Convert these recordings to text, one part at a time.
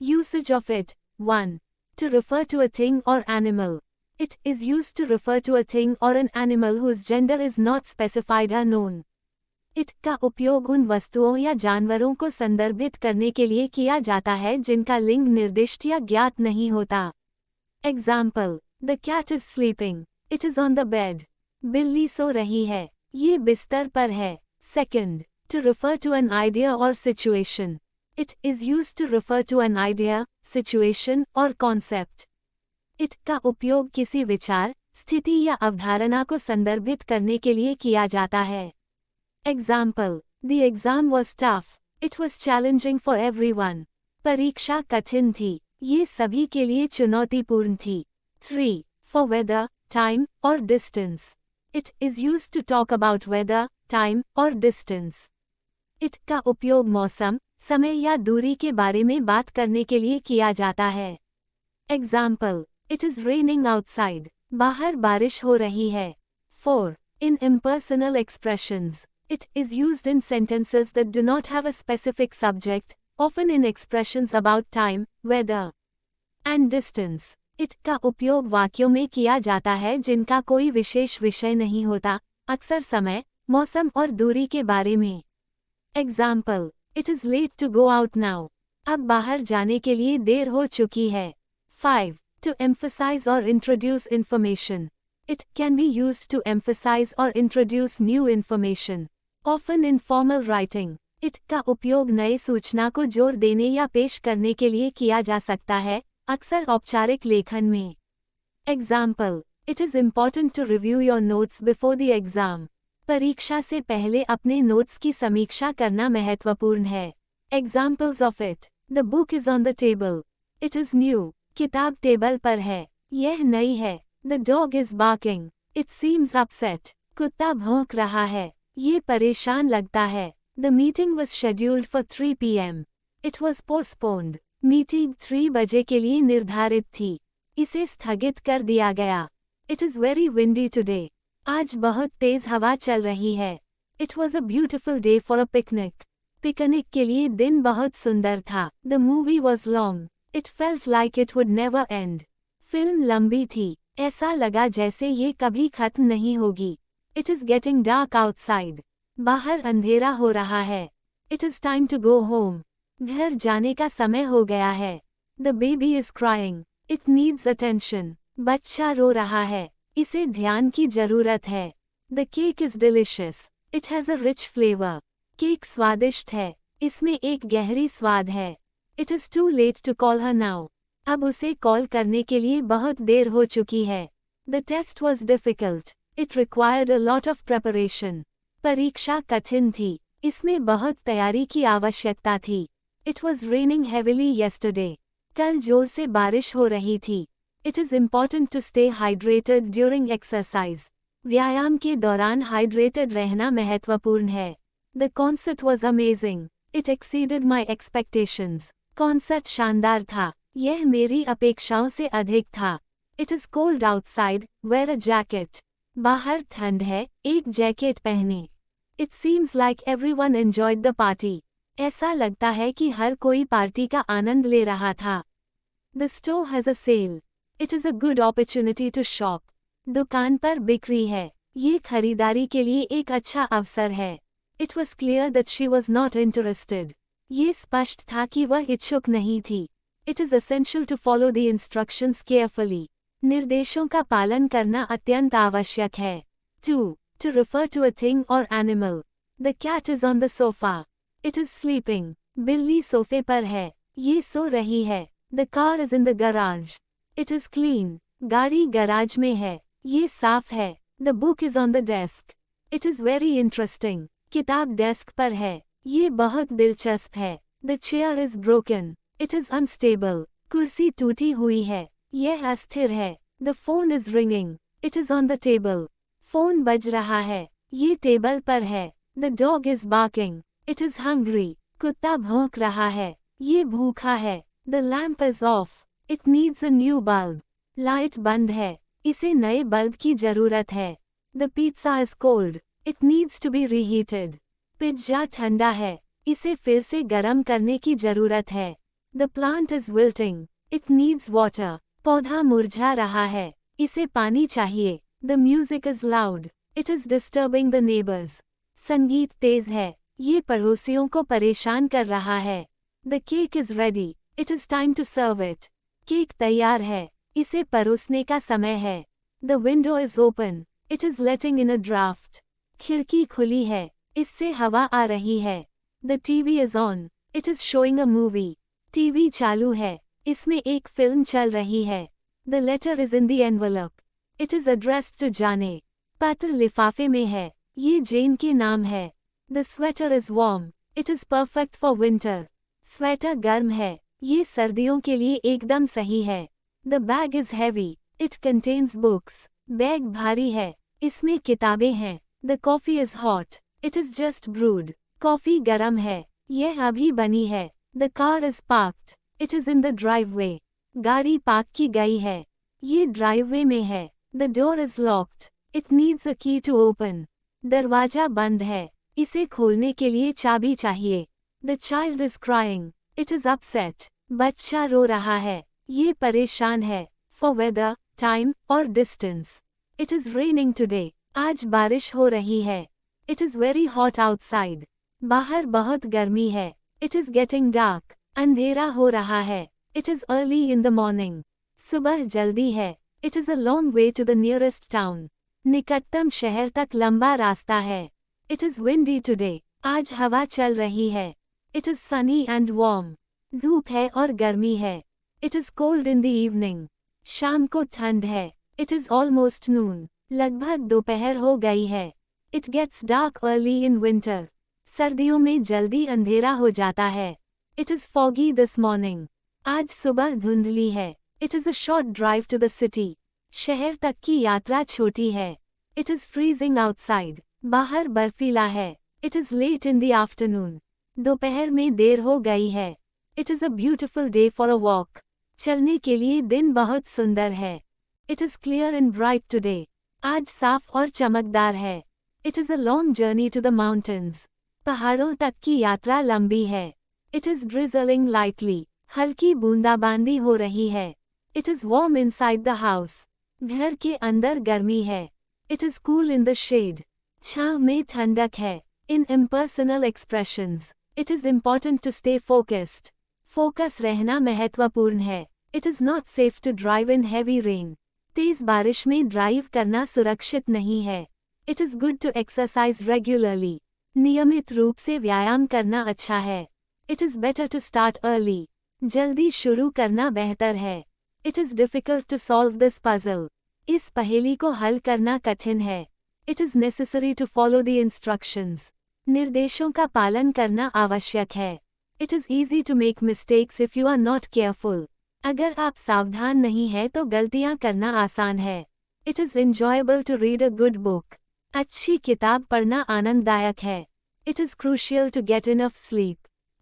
Usage of it. 1. To refer to a thing or animal. It is used to refer to a thing or an animal whose gender is not specified or known. It का उपयोग उन वस्तुओं या जानवरों को संदर्भित करने के लिए किया जाता है जिनका लिंग निर्दिष्ट या ज्ञात नहीं होता. Example. The cat is sleeping. It is on the bed. बिल्ली सो रही है. ये बिस्तर पर है. Second. To refer to an idea or situation. It is used to refer to an idea, situation or concept. It का उपयोग किसी विचार, स्थिति या अवधारणा को संदर्भित करने के लिए किया जाता है. Example. The exam was tough. It was challenging for everyone. परीक्षा कठिन थी. ये सभी के लिए चुनौतीपूर्ण थी. 3. For weather, time, or distance. It is used to talk about weather, time, or distance. It का उपयोग मौसम, समय या दूरी के बारे में बात करने के लिए किया जाता है. Example. It is raining outside. बाहर बारिश हो रही है. 4. In impersonal expressions. It is used in sentences that do not have a specific subject, often in expressions about time, weather, and distance. It का उपयोग वाक्यों में किया जाता है जिनका कोई विशेष विषय नहीं होता, अक्सर समय, मौसम और दूरी के बारे में. Example. It is late to go out now. अब बाहर जाने के लिए देर हो चुकी है. 5. To emphasize or introduce information. It can be used to emphasize or introduce new information. Often in formal writing. It का उपयोग नए सूचना को जोर देने या पेश करने के लिए किया जा सकता है, अक्सर औपचारिक लेखन में. Example. It is important to review your notes before the exam. परीक्षा से पहले अपने नोट्स की समीक्षा करना महत्वपूर्ण है. Examples of it. The book is on the table. It is new. किताब टेबल पर है. यह नई है. The dog is barking. It seems upset. कुत्ता भौंक रहा है. ये परेशान लगता है. The meeting was scheduled for 3 p.m. It was postponed. Meeting 3 बजे के लिए निर्धारित थी. इसे स्थगित कर दिया गया. It is very windy today. आज बहुत तेज हवा चल रही है. It was a beautiful day for a picnic. Picnic के लिए दिन बहुत सुंदर था. The movie was long. It felt like it would never end. Film लंबी थी. ऐसा लगा जैसे ये कभी खत्म नहीं होगी. It is getting dark outside. बाहर अंधेरा हो रहा है. It is time to go home. घर जाने का समय हो गया है. The baby is crying. It needs attention. बच्चा रो रहा है. इसे ध्यान की जरूरत है. The cake is delicious. It has a rich flavor. Cake स्वादिष्ट है. इसमें एक गहरी स्वाद है. It is too late to call her now. अब उसे कॉल करने के लिए बहुत देर हो चुकी है. The test was difficult. It required a lot of preparation. परीक्षा कठिन थी. इसमें बहुत तैयारी की आवश्यकता थी. It was raining heavily yesterday. कल जोर से बारिश हो रही थी. It is important to stay hydrated during exercise. व्यायाम के दौरान हाइड्रेटेड रहना महत्वपूर्ण है. The concert was amazing. It exceeded my expectations. Concert शानदार था. यह मेरी अपेक्षाओं से अधिक था. It is cold outside. Wear a jacket. बाहर ठंड है, एक जैकेट पहने. It seems like everyone enjoyed the party. ऐसा लगता है कि हर कोई पार्टी का आनंद ले रहा था. The store has a sale. It is a good opportunity to shop. दुकान पर बिक्री है. ये खरीदारी के लिए एक अच्छा अवसर है. It was clear that she was not interested. ये स्पष्ट था कि वह इच्छुक नहीं थी. It is essential to follow the instructions carefully. निर्देशों का पालन करना अत्यंत आवश्यक है. 2. To refer to a thing or animal. The cat is on the sofa. It is sleeping. बिल्ली सोफे पर है. ये सो रही है. The car is in the garage. It is clean. गाड़ी गराज में है. ये साफ है. The book is on the desk. It is very interesting. किताब डेस्क पर है. ये बहुत दिलचस्प है. The chair is broken. It is unstable. कुर्सी टूटी हुई है. यह अस्थिर है. The phone is ringing. It is on the table. Phone बज रहा है. ये टेबल पर है. The dog is barking. It is hungry. कुत्ता भौंक रहा है. ये भूखा है. The lamp is off. It needs a new bulb. Light बंद है. इसे नए बल्ब की जरूरत है. The pizza is cold. It needs to be reheated. Pizza ठंडा है. इसे फिर से गरम करने की जरूरत है. The plant is wilting. It needs water. पौधा मुरझा रहा है, इसे पानी चाहिए. The music is loud. It is disturbing the neighbors. संगीत तेज है, ये पड़ोसियों को परेशान कर रहा है. The cake is ready. It is time to serve it. Cake तैयार है, इसे परोसने का समय है. The window is open. It is letting in a draft. खिड़की खुली है, इससे हवा आ रही है. The TV is on. It is showing a movie. TV चालू है, इसमें एक फिल्म चल रही है. The letter is in the envelope. It is addressed to जाने. पत्र लिफाफे में है, ये जेन के नाम है. The sweater is warm. It is perfect for winter. Sweater गर्म है, ये सर्दियों के लिए एकदम सही है. The bag is heavy. It contains books. Bag भारी है, इसमें किताबें हैं. The coffee is hot. It is just brewed. Coffee गरम है, यह अभी बनी है. The car is parked. It is in the driveway. गाड़ी पार्क की गई है, ये ड्राइववे में है. The door is locked. It needs a key to open. दरवाजा बंद है, इसे खोलने के लिए चाबी चाहिए. The child is crying. It is upset. बच्चा रो रहा है, ये परेशान है. For weather, time, or distance. It is raining today. आज बारिश हो रही है. It is very hot outside. बाहर बहुत गर्मी है. It is getting dark. अंधेरा हो रहा है. It is early in the morning. सुबह जल्दी है. It is a long way to the nearest town. निकटतम शहर तक लंबा रास्ता है. It is windy today. आज हवा चल रही है. It is sunny and warm. धूप है और गर्मी है. It is cold in the evening. शाम को ठंड है. It is almost noon. लगभग दोपहर हो गई है. It gets dark early in winter. सर्दियों में जल्दी अंधेरा हो जाता है. It is foggy this morning. आज सुबह धुंधली है. It is a short drive to the city. शहर तक की यात्रा छोटी है. It is freezing outside. बाहर बर्फीला है. It is late in the afternoon. दोपहर में देर हो गई है. It is a beautiful day for a walk. चलने के लिए दिन बहुत सुंदर है. It is clear and bright today. आज साफ और चमकदार है. It is a long journey to the mountains. पहाड़ों तक की यात्रा लंबी है. It is drizzling lightly. हल्की बूंदाबांदी हो रही है. It is warm inside the house. घर के अंदर गर्मी है. It is cool in the shade. छांव में ठंडक है. In impersonal expressions, it is important to stay focused. Focus रहना महत्वपूर्ण है. It is not safe to drive in heavy rain. तेज बारिश में ड्राइव करना सुरक्षित नहीं है. It is good to exercise regularly. नियमित रूप से व्यायाम करना अच्छा है. It is better to start early. जल्दी शुरू करना बेहतर है. It is difficult to solve this puzzle. इस पहेली को हल करना कठिन है. It is necessary to follow the instructions. निर्देशों का पालन करना आवश्यक है. It is easy to make mistakes if you are not careful. अगर आप सावधान नहीं हैं तो गलतियां करना आसान है. It is enjoyable to read a good book. अच्छी किताब पढ़ना आनंददायक है. It is crucial to get enough sleep.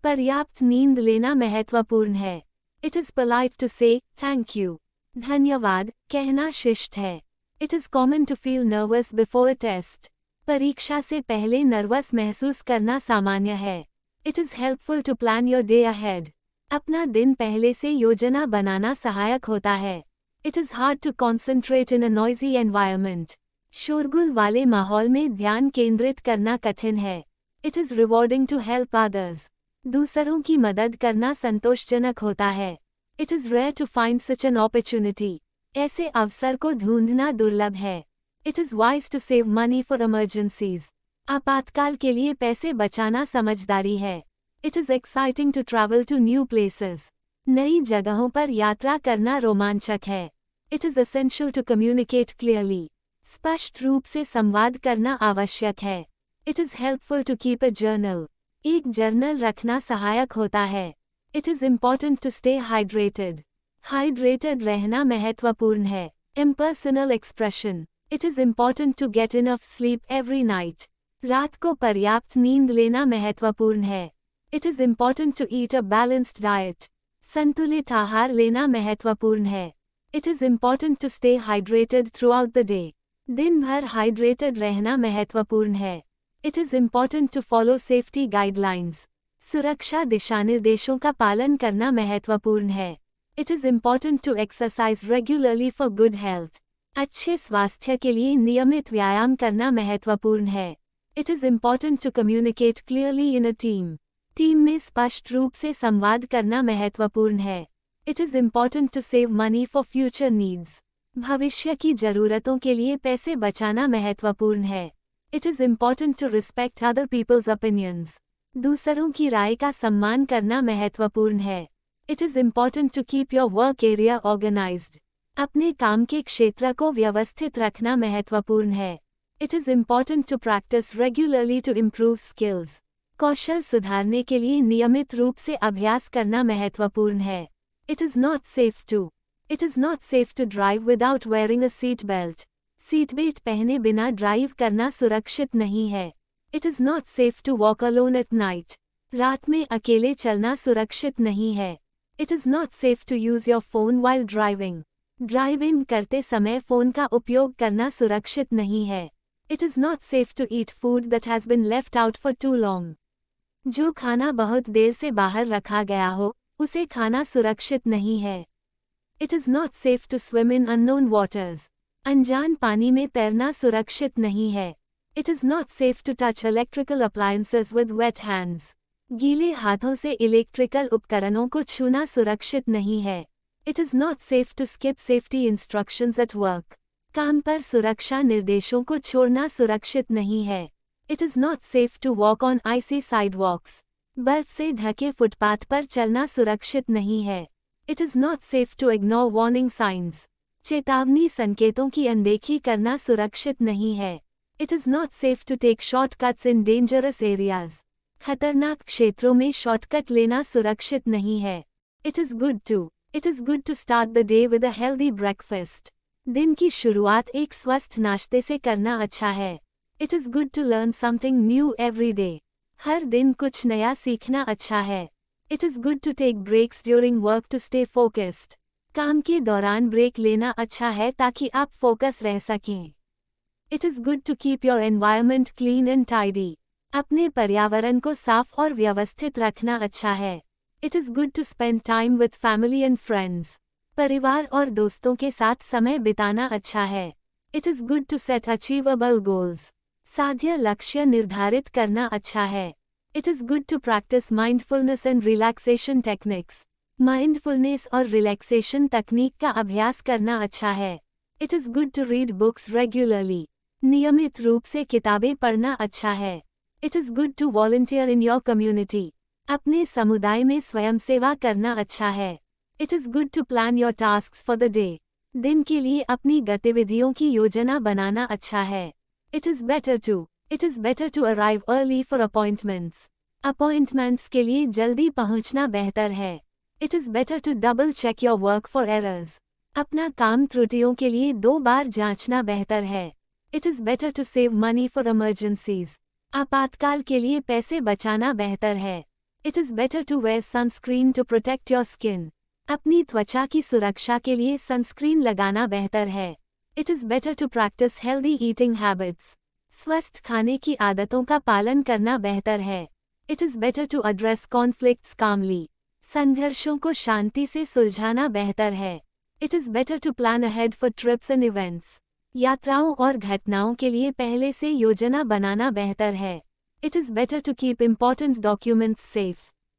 पर्याप्त नींद लेना महत्वपूर्ण है. It is polite to say, thank you. धन्यवाद, कहना शिष्ट है. It is common to feel nervous before a test. परीक्षा से पहले नर्वस महसूस करना सामान्य है. It is helpful to plan your day ahead. अपना दिन पहले से योजना बनाना सहायक होता है. It is hard to concentrate in a noisy environment. शोरगुल वाले माहौल में ध्यान केंद्रित करना कठिन है. It is rewarding to help others. दूसरों की मदद करना संतोषजनक होता है. It is rare to find such an opportunity. ऐसे अवसर को ढूंढना दुर्लभ है. It is wise to save money for emergencies. आपातकाल के लिए पैसे बचाना समझदारी है. It is exciting to travel to new places. नई जगहों पर यात्रा करना रोमांचक है. It is essential to communicate clearly. स्पष्ट रूप से संवाद करना आवश्यक है. It is helpful to keep a journal. एक जर्नल रखना सहायक होता है. It is important to stay hydrated. Hydrated रहना महत्वपूर्ण है. Impersonal expression. It is important to get enough sleep every night. रात को पर्याप्त नींद लेना महत्वपूर्ण है. It is important to eat a balanced diet. संतुलित आहार लेना महत्वपूर्ण है. It is important to stay hydrated throughout the day. दिन भर हाइड्रेटेड रहना महत्वपूर्ण है. It is important to follow safety guidelines. सुरक्षा दिशानिर्देशों का पालन करना महत्वपूर्ण है। It is important to exercise regularly for good health. अच्छे स्वास्थ्य के लिए नियमित व्यायाम करना महत्वपूर्ण है। It is important to communicate clearly in a team. Team में स्पष्ट रूप से संवाद करना महत्वपूर्ण है। It is important to save money for future needs. भविष्य की जरूरतों के लिए पैसे बचाना महत्वपूर्ण है। It is important to respect other people's opinions. दूसरों की राय का सम्मान करना महत्वपूर्ण है। It is important to keep your work area organized. अपने काम के क्षेत्र को व्यवस्थित रखना महत्वपूर्ण है। It is important to practice regularly to improve skills. कौशल सुधारने के लिए नियमित रूप से अभ्यास करना महत्वपूर्ण है। It is not safe to drive without wearing a seat belt. Seat belt पहने बिना ड्राइव करना सुरक्षित नहीं है। It is not safe to walk alone at night. रात में अकेले चलना सुरक्षित नहीं है। It is not safe to use your phone while driving. Driving करते समय फ़ोन का उपयोग करना सुरक्षित नहीं है। It is not safe to eat food that has been left out for too long. जो खाना बहुत देर से बाहर रखा गया हो, उसे खाना सुरक्षित नहीं है। It is not safe to swim in unknown waters. अनजान पानी में तैरना सुरक्षित नहीं है। It is not safe to touch electrical appliances with wet hands. गीले हाथों से इलेक्ट्रिकल उपकरणों को छूना सुरक्षित नहीं है। It is not safe to skip safety instructions at work. काम पर सुरक्षा निर्देशों को छोड़ना सुरक्षित नहीं है। It is not safe to walk on icy sidewalks. बर्फ से ढके फुटपाथ पर चलना सुरक्षित नहीं है। It is not safe to ignore warning signs. चेतावनी संकेतों की अनदेखी करना सुरक्षित नहीं है। It is not safe to take shortcuts in dangerous areas. खतरनाक क्षेत्रों में शॉर्टकट लेना सुरक्षित नहीं है। It is good to start the day with a healthy breakfast. दिन की शुरुआत एक स्वस्थ नाश्ते से करना अच्छा है। It is good to learn something new every day. हर दिन कुछ नया सीखना अच्छा है। It is good to take breaks during work to stay focused. काम के दौरान ब्रेक लेना अच्छा है ताकि आप फोकस रह सकें। It is good to keep your environment clean and tidy. अपने पर्यावरण को साफ और व्यवस्थित रखना अच्छा है। It is good to spend time with family and friends. परिवार और दोस्तों के साथ समय बिताना अच्छा है। It is good to set achievable goals. साध्य लक्ष्य निर्धारित करना अच्छा है। It is good to practice mindfulness and relaxation techniques. Mindfulness और relaxation तकनीक का अभ्यास करना अच्छा है। It is good to read books regularly. नियमित रूप से किताबें पढ़ना अच्छा है। It is good to volunteer in your community. अपने समुदाय में स्वयंसेवा करना अच्छा है। It is good to plan your tasks for the day. दिन के लिए अपनी गतिविधियों की योजना बनाना अच्छा है। It is better to arrive early for appointments. Appointments के लिए जल्दी पहुंचना बेहतर है। It is better to double check your work for errors. अपना काम त्रुटियों के लिए 2 बार जांचना बेहतर है। It is better to save money for emergencies. आपातकाल के लिए पैसे बचाना बेहतर है। It is better to wear sunscreen to protect your skin. अपनी त्वचा की सुरक्षा के लिए सनस्क्रीन लगाना बेहतर है। It is better to practice healthy eating habits. स्वस्थ खाने की आदतों का पालन करना बेहतर है। It is better to address conflicts calmly. संघर्षों को शांति से सुलझाना बेहतर है। It is better to plan ahead for trips and events. यात्राओं और घटनाओं के लिए पहले से योजना बनाना बेहतर है। It is better to keep important documents safe.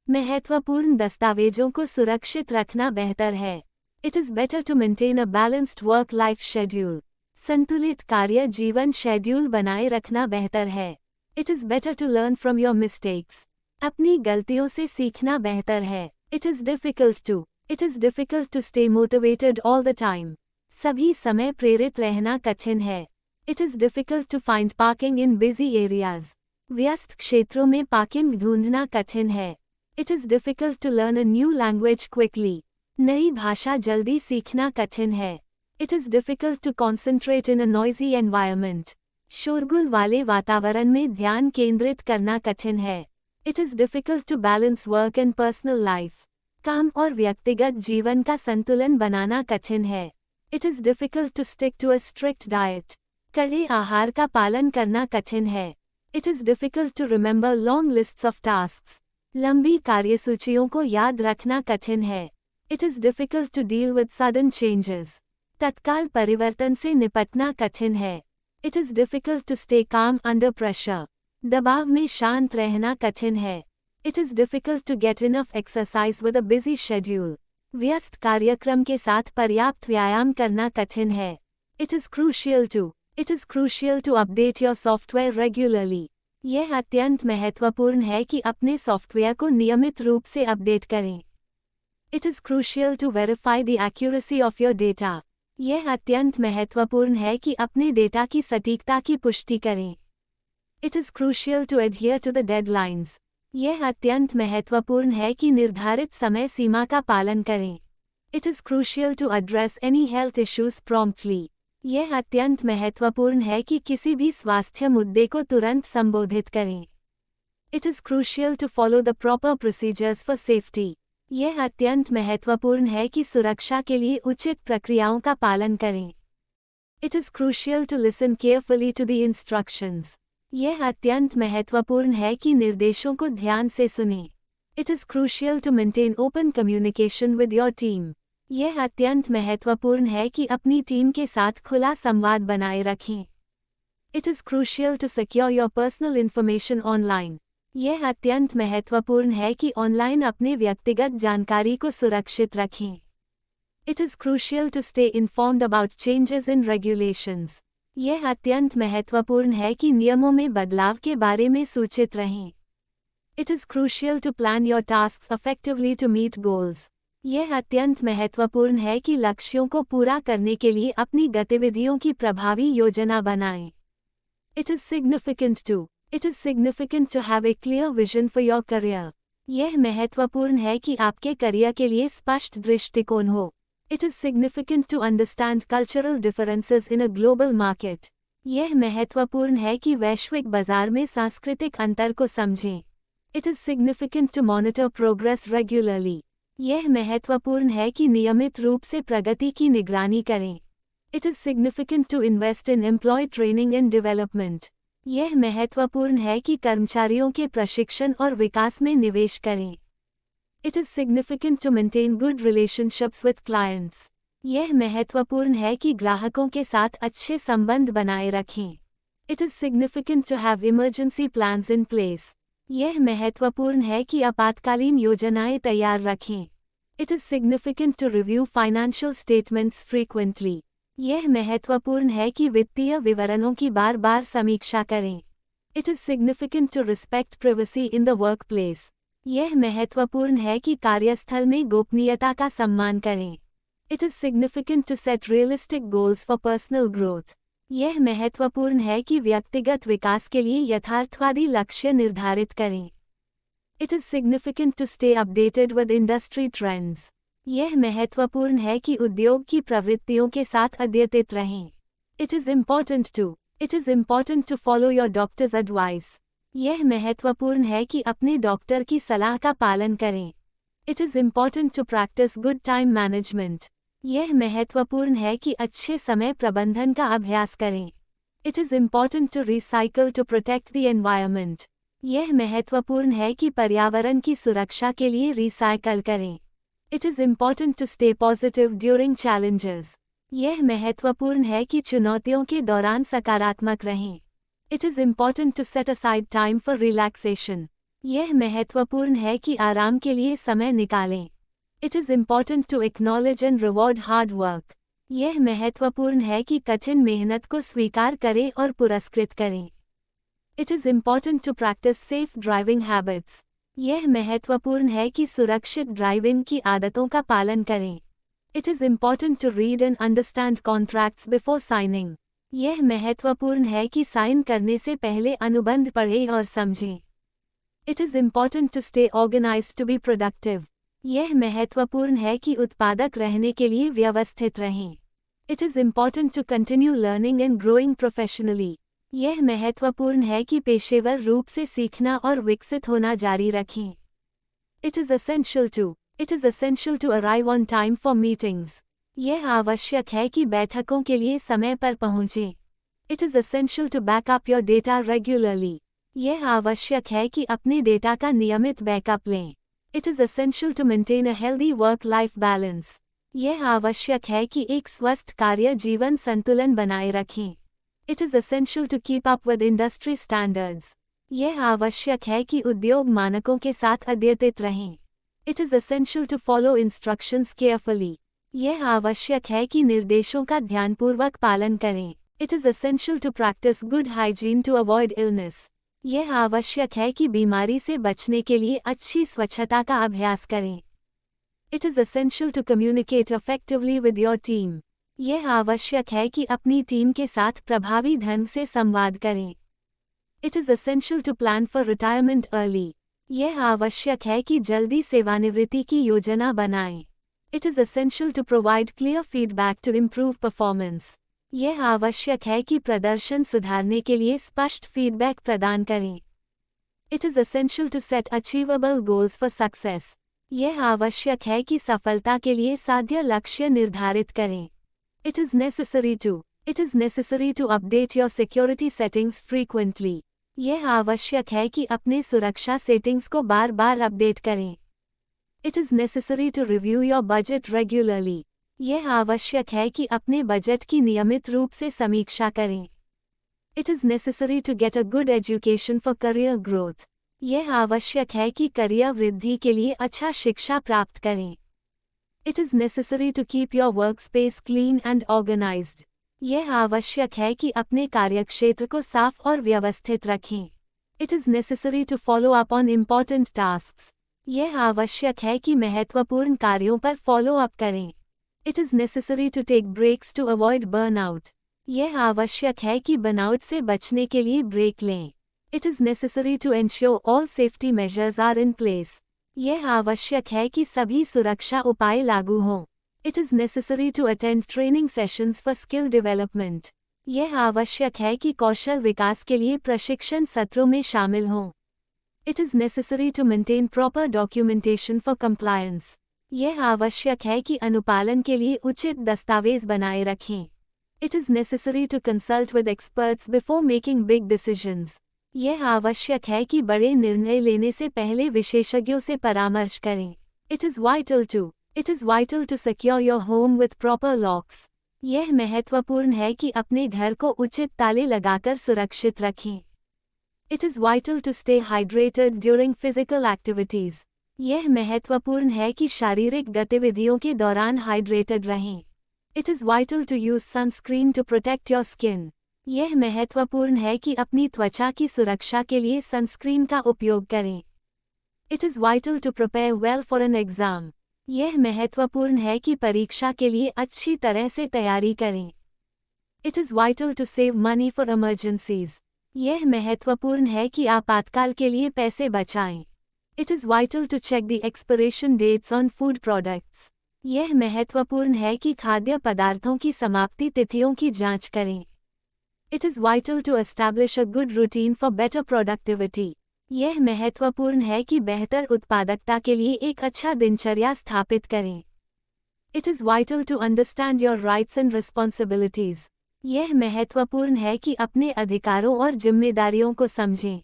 महत्वपूर्ण दस्तावेजों को सुरक्षित रखना बेहतर है। It is better to maintain a balanced work-life schedule. संतुलित कार्य जीवन शेड्यूल बनाए रखना बेहतर है। It is better to learn from your mistakes. अपनी गलतियों से सीखना बेहतर है। It is difficult to stay motivated all the time. सभी समय प्रेरित रहना कठिन है। It is difficult to find parking in busy areas. व्यस्त क्षेत्रों में पार्किंग ढूंढना कठिन है। It is difficult to learn a new language quickly. नई भाषा जल्दी सीखना कठिन है। It is difficult to concentrate in a noisy environment. शोरगुल वाले वातावरण में ध्यान केंद्रित करना कठिन है। It is difficult to balance work and personal life. काम और व्यक्तिगत जीवन का संतुलन बनाना कठिन है। It is difficult to stick to a strict diet. कड़े आहार का पालन करना कठिन है। It is difficult to remember long lists of tasks. लंबी कार्यसूचियों को याद रखना कठिन है। It is difficult to deal with sudden changes. तत्काल परिवर्तन से निपटना कठिन है। It is difficult to stay calm under pressure. दबाव में शांत रहना कठिन है। It is difficult to get enough exercise with a busy schedule. व्यस्त कार्यक्रम के साथ पर्याप्त व्यायाम करना कठिन है। It is crucial to update your software regularly. यह अत्यंत महत्वपूर्ण है कि अपने सॉफ्टवेयर को नियमित रूप से अपडेट करें। It is crucial to verify the accuracy of your data. यह अत्यंत महत्वपूर्ण है कि अपने डेटा की सटीकता की पुष्टि करें। It is crucial to adhere to the deadlines. यह अत्यंत महत्वपूर्ण है कि निर्धारित समय सीमा का पालन करें। It is crucial to address any health issues promptly. यह अत्यंत महत्वपूर्ण है कि किसी भी स्वास्थ्य मुद्दे को तुरंत संबोधित करें। It is crucial to follow the proper procedures for safety. यह अत्यंत महत्वपूर्ण है कि सुरक्षा के लिए उचित प्रक्रियाओं का पालन करें। It is crucial to listen carefully to the instructions. यह अत्यंत महत्वपूर्ण है कि निर्देशों को ध्यान से सुनें। It is crucial to maintain open communication with your team. यह अत्यंत महत्वपूर्ण है कि अपनी टीम के साथ खुला संवाद बनाए रखें। It is crucial to secure your personal information online. यह अत्यंत महत्वपूर्ण है कि ऑनलाइन अपने व्यक्तिगत जानकारी को सुरक्षित रखें। It is crucial to stay informed about changes in regulations. यह अत्यंत महत्वपूर्ण है कि नियमों में बदलाव के बारे में सूचित रहें। It is crucial to plan your tasks effectively to meet goals. यह अत्यंत महत्वपूर्ण है कि लक्ष्यों को पूरा करने के लिए अपनी गतिविधियों की प्रभावी योजना बनाएं। It is significant to have a clear vision for your career. यह महत्वपूर्ण है कि आपके करियर के लिए स्पष्ट दृष्टिकोण हो। It is significant to understand cultural differences in a global market. यह महत्वपूर्ण है कि वैश्विक बाजार में सांस्कृतिक अंतर को समझें। It is significant to monitor progress regularly. यह महत्वपूर्ण है कि नियमित रूप से प्रगति की निगरानी करें। It is significant to invest in employee training and development. यह महत्वपूर्ण है कि कर्मचारियों के प्रशिक्षण और विकास में निवेश करें। It is significant to maintain good relationships with clients. यह महत्वपूर्ण है कि ग्राहकों के साथ अच्छे संबंध बनाए रखें। It is significant to have emergency plans in place. यह महत्वपूर्ण है कि आपातकालीन योजनाएं तैयार रखें। It is significant to review financial statements frequently. यह महत्वपूर्ण है कि वित्तीय विवरणों की बार-बार समीक्षा करें। It is significant to respect privacy in the workplace. यह महत्वपूर्ण है कि कार्यस्थल में गोपनीयता का सम्मान करें। It is significant to set realistic goals for personal growth. यह महत्वपूर्ण है कि व्यक्तिगत विकास के लिए यथार्थवादी लक्ष्य निर्धारित करें। It is significant to stay updated with industry trends. यह महत्वपूर्ण है कि उद्योग की प्रवृत्तियों के साथ अद्यतित रहें। It is important to follow your doctor's advice. यह महत्वपूर्ण है कि अपने डॉक्टर की सलाह का पालन करें। It is important to practice good time management. यह महत्वपूर्ण है कि अच्छे समय प्रबंधन का अभ्यास करें। It is important to recycle to protect the environment. यह महत्वपूर्ण है कि पर्यावरण की सुरक्षा के लिए रिसाइकल करें। It is important to stay positive during challenges. यह महत्वपूर्ण है कि चुनौतियों के दौरान सकारात्मक रहें। It is important to set aside time for relaxation. यह महत्वपूर्ण है कि आराम के लिए समय निकालें। It is important to acknowledge and reward hard work. यह महत्वपूर्ण है कि कठिन मेहनत को स्वीकार करें और पुरस्कृत करें। It is important to practice safe driving habits. यह महत्वपूर्ण है कि सुरक्षित ड्राइविंग की आदतों का पालन करें। It is important to read and understand contracts before signing. यह महत्वपूर्ण है कि साइन करने से पहले अनुबंध पढ़ें और समझें। It is important to stay organized to be productive. यह महत्वपूर्ण है कि उत्पादक रहने के लिए व्यवस्थित रहें। It is important to continue learning and growing professionally. यह महत्वपूर्ण है कि पेशेवर रूप से सीखना और विकसित होना जारी रखें। It is essential to arrive on time for meetings. यह आवश्यक है कि बैठकों के लिए समय पर पहुंचें। It is essential to back up your data regularly. यह आवश्यक है कि अपने डेटा का नियमित बैकअप लें। It is essential to maintain a healthy work-life balance. यह आवश्यक है कि एक स्वस्थ कार्य जीवन संतुलन बनाए रखें। It is essential to keep up with industry standards. यह आवश्यक है कि उद्योग मानकों के साथ अद्यतित रहें। It is essential to follow instructions carefully. यह आवश्यक है कि निर्देशों का ध्यानपूर्वक पालन करें। It is essential to practice good hygiene to avoid illness. यह आवश्यक है कि बीमारी से बचने के लिए अच्छी स्वच्छता का अभ्यास करें। It is essential to communicate effectively with your team. यह आवश्यक है कि अपनी टीम के साथ प्रभावी ढंग से संवाद करें। It is essential to plan for retirement early. यह आवश्यक है कि जल्दी सेवानिवृत्ति की योजना बनाएं। It is essential to provide clear feedback to improve performance. यह आवश्यक है कि प्रदर्शन सुधारने के लिए स्पष्ट फीडबैक प्रदान करें। It is essential to set achievable goals for success. यह आवश्यक है कि सफलता के लिए साध्य लक्ष्य निर्धारित करें। It is necessary to update your security settings frequently. यह आवश्यक है कि अपने सुरक्षा सेटिंग्स को बार-बार अपडेट करें। It is necessary to review your budget regularly. यह आवश्यक है कि अपने बजट की नियमित रूप से समीक्षा करें। It is necessary to get a good education for career growth. यह आवश्यक है कि करियर वृद्धि के लिए अच्छा शिक्षा प्राप्त करें। It is necessary to keep your workspace clean and organized. यह आवश्यक है कि अपने कार्यक्षेत्र को साफ और व्यवस्थित रखें। It is necessary to follow up on important tasks. यह आवश्यक है कि महत्वपूर्ण कार्यों पर फॉलो अप करें। It is necessary to take breaks to avoid burnout. यह आवश्यक है कि बर्नआउट से बचने के लिए ब्रेक लें। It is necessary to ensure all safety measures are in place. यह आवश्यक है कि सभी सुरक्षा उपाय लागू हों। It is necessary to attend training sessions for skill development. यह आवश्यक है कि कौशल विकास के लिए प्रशिक्षण सत्रों में शामिल हों। It is necessary to maintain proper documentation for compliance. यह आवश्यक है कि अनुपालन के लिए उचित दस्तावेज बनाए रखें। It is necessary to consult with experts before making big decisions. यह आवश्यक है कि बड़े निर्णय लेने से पहले विशेषज्ञों से परामर्श करें। It is vital to secure your home with proper locks. यह महत्वपूर्ण है कि अपने घर को उचित ताले लगाकर सुरक्षित रखें। It is vital to stay hydrated during physical activities. यह महत्वपूर्ण है कि शारीरिक गतिविधियों के दौरान हाइड्रेटेड रहें। It is vital to use sunscreen to protect your skin. यह महत्वपूर्ण है कि अपनी त्वचा की सुरक्षा के लिए सनस्क्रीन का उपयोग करें। It is vital to prepare well for an exam. यह महत्वपूर्ण है कि परीक्षा के लिए अच्छी तरह से तैयारी करें। It is vital to save money for emergencies. यह महत्वपूर्ण है कि आपातकाल के लिए पैसे बचाएं। It is vital to check the expiration dates on food products. यह महत्वपूर्ण है कि खाद्य पदार्थों की समाप्ति तिथियों की जांच करें। It is vital to establish a good routine for better productivity. यह महत्वपूर्ण है कि बेहतर उत्पादकता के लिए एक अच्छा दिनचर्या स्थापित करें। It is vital to understand your rights and responsibilities. यह महत्वपूर्ण है कि अपने अधिकारों और जिम्मेदारियों को समझें।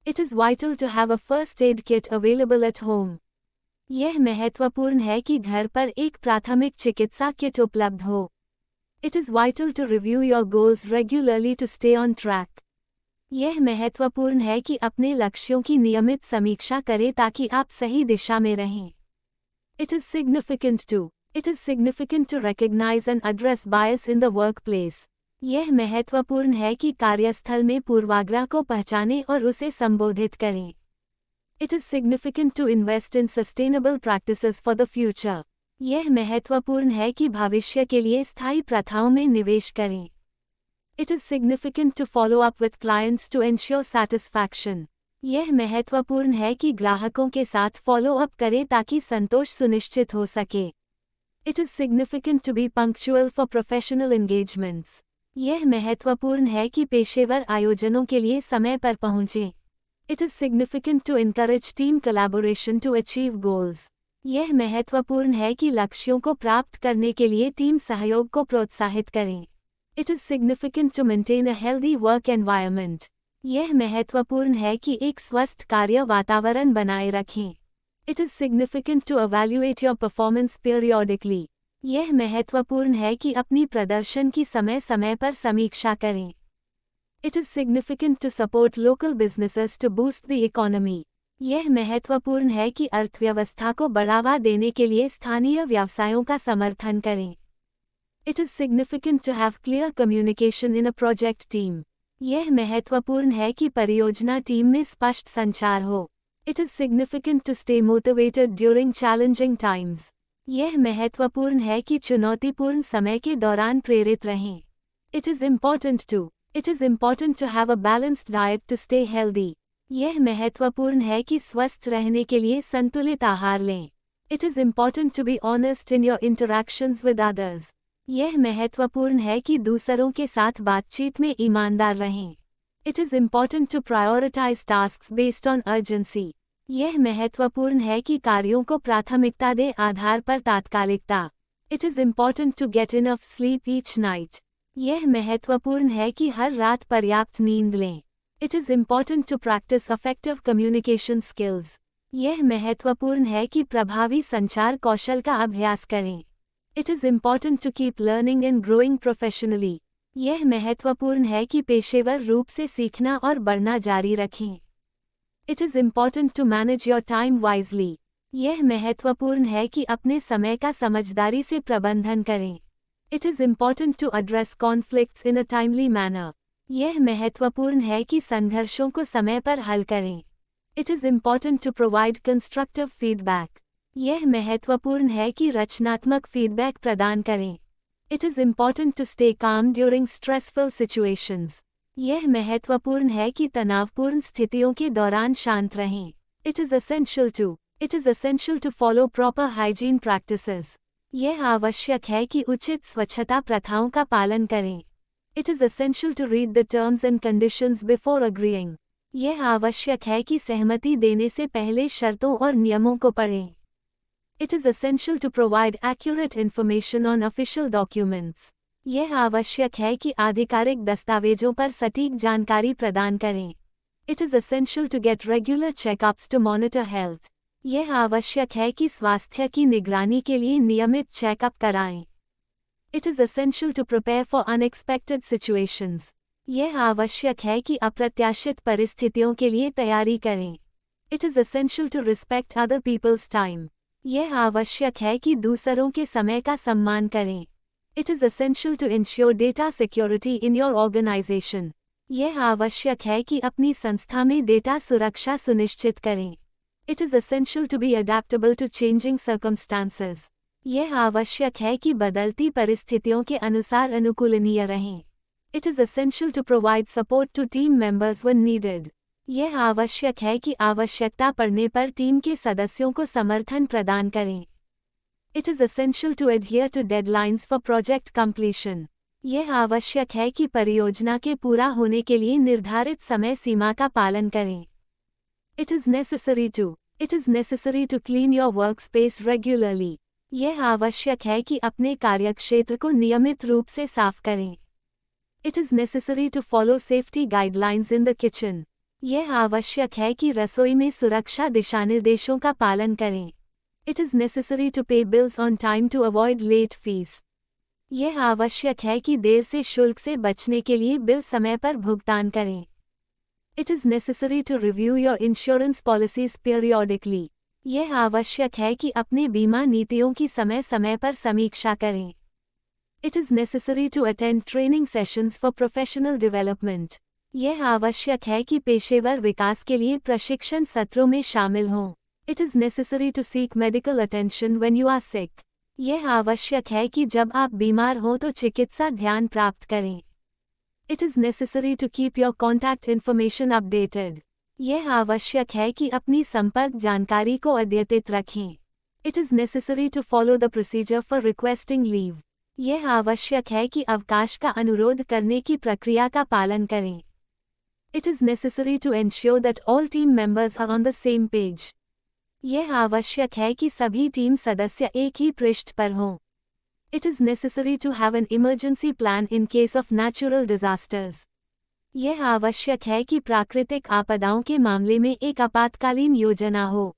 It is vital to have a first aid kit available at home. यह महत्वपूर्ण है कि घर पर एक प्राथमिक चिकित्सा किट उपलब्ध हो। It is vital to review your goals regularly to stay on track. यह महत्वपूर्ण है कि अपने लक्ष्यों की नियमित समीक्षा करें ताकि आप सही दिशा में रहें। It is significant to recognize and address bias in the workplace. यह महत्वपूर्ण है कि कार्यस्थल में पूर्वाग्रह को पहचानें और उसे संबोधित करें। It is significant to invest in sustainable practices for the future. यह महत्वपूर्ण है कि भविष्य के लिए स्थायी प्रथाओं में निवेश करें। It is significant to follow up with clients to ensure satisfaction. यह महत्वपूर्ण है कि ग्राहकों के साथ फॉलो अप करें ताकि संतोष सुनिश्चित हो सके। It is significant to be punctual for professional engagements. यह महत्वपूर्ण है कि पेशेवर आयोजनों के लिए समय पर पहुंचें। It is significant to encourage team collaboration to achieve goals. यह महत्वपूर्ण है कि लक्ष्यों को प्राप्त करने के लिए टीम सहयोग को प्रोत्साहित करें। It is significant to maintain a healthy work environment. यह महत्वपूर्ण है कि एक स्वस्थ कार्य वातावरण बनाए रखें। It is significant to evaluate your performance periodically. यह महत्वपूर्ण है कि अपनी प्रदर्शन की समय समय पर समीक्षा करें। It is significant to support local businesses to boost the economy. यह महत्वपूर्ण है कि अर्थव्यवस्था को बढ़ावा देने के लिए स्थानीय व्यवसायों का समर्थन करें। It is significant to have clear communication in a project team. यह महत्वपूर्ण है कि परियोजना टीम में स्पष्ट संचार हो। It is significant to stay motivated during challenging times. यह महत्वपूर्ण है कि चुनौतीपूर्ण समय के दौरान प्रेरित रहें। It is important to have a balanced diet to stay healthy. यह महत्वपूर्ण है कि स्वस्थ रहने के लिए संतुलित आहार लें। It is important to be honest in your interactions with others. यह महत्वपूर्ण है कि दूसरों के साथ बातचीत में ईमानदार रहें। It is important to prioritize tasks based on urgency. यह महत्वपूर्ण है कि कार्यों को प्राथमिकता दे आधार पर तात्कालिकता। It is important to get enough sleep each night. यह महत्वपूर्ण है कि हर रात पर्याप्त नींद लें। It is important to practice effective communication skills. यह महत्वपूर्ण है कि प्रभावी संचार कौशल का अभ्यास करें। It is important to keep learning and growing professionally. यह महत्वपूर्ण है कि पेशेवर रूप से सीखना और बढ़ना जारी रखें। It is important to manage your time wisely. यह महत्वपूर्ण है कि अपने समय का समझदारी से प्रबंधन करें। It is important to address conflicts in a timely manner. यह महत्वपूर्ण है कि संघर्षों को समय पर हल करें। It is important to provide constructive feedback. यह महत्वपूर्ण है कि रचनात्मक फीडबैक प्रदान करें। It is important to stay calm during stressful situations. यह महत्वपूर्ण है कि तनावपूर्ण स्थितियों के दौरान शांत रहें। It is essential to follow proper hygiene practices. यह आवश्यक है कि उचित स्वच्छता प्रथाओं का पालन करें। It is essential to read the terms and conditions before agreeing. यह आवश्यक है कि सहमति देने से पहले शर्तों और नियमों को पढ़ें। It is essential to provide accurate information on official documents. यह आवश्यक है कि आधिकारिक दस्तावेजों पर सटीक जानकारी प्रदान करें। It is essential to get regular checkups to monitor health. यह आवश्यक है कि स्वास्थ्य की निगरानी के लिए नियमित चेकअप कराएं। It is essential to prepare for unexpected situations. यह आवश्यक है कि अप्रत्याशित परिस्थितियों के लिए तैयारी करें। It is essential to respect other people's time. यह आवश्यक है कि दूसरों के समय का सम्मान करें। It is essential to ensure data security in your organization. यह आवश्यक है कि अपनी संस्था में डेटा सुरक्षा सुनिश्चित करें। It is essential to be adaptable to changing circumstances. यह आवश्यक है कि बदलती परिस्थितियों के अनुसार अनुकूलनीय रहें। It is essential to provide support to team members when needed. यह आवश्यक है कि आवश्यकता पड़ने पर टीम के सदस्यों को समर्थन प्रदान करें। It is essential to adhere to deadlines for project completion. यह आवश्यक है कि परियोजना के पूरा होने के लिए निर्धारित समय सीमा का पालन करें। It is necessary to clean your workspace regularly. यह आवश्यक है कि अपने कार्यक्षेत्र को नियमित रूप से साफ करें। It is necessary to follow safety guidelines in the kitchen. यह आवश्यक है कि रसोई में सुरक्षा दिशानिर्देशों का पालन करें। It is necessary to pay bills on time to avoid late fees. यह आवश्यक है कि देर से शुल्क से बचने के लिए बिल समय पर भुगतान करें। It is necessary to review your insurance policies periodically. यह आवश्यक है कि अपने बीमा नीतियों की समय समय पर समीक्षा करें। It is necessary to attend training sessions for professional development. यह आवश्यक है कि पेशेवर विकास के लिए प्रशिक्षण सत्रों में शामिल हों। It is necessary to seek medical attention when you are sick. यह आवश्यक है कि जब आप बीमार हों तो चिकित्सा ध्यान प्राप्त करें। It is necessary to keep your contact information updated. यह आवश्यक है कि अपनी संपर्क जानकारी को अद्यतित रखें। It is necessary to follow the procedure for requesting leave. यह आवश्यक है कि अवकाश का अनुरोध करने की प्रक्रिया का पालन करें। It is necessary to ensure that all team members are on the same page. यह आवश्यक है कि सभी टीम सदस्य एक ही पृष्ठ पर हों। It is necessary to have an emergency plan in case of natural disasters. यह आवश्यक है कि प्राकृतिक आपदाओं के मामले में एक आपातकालीन योजना हो।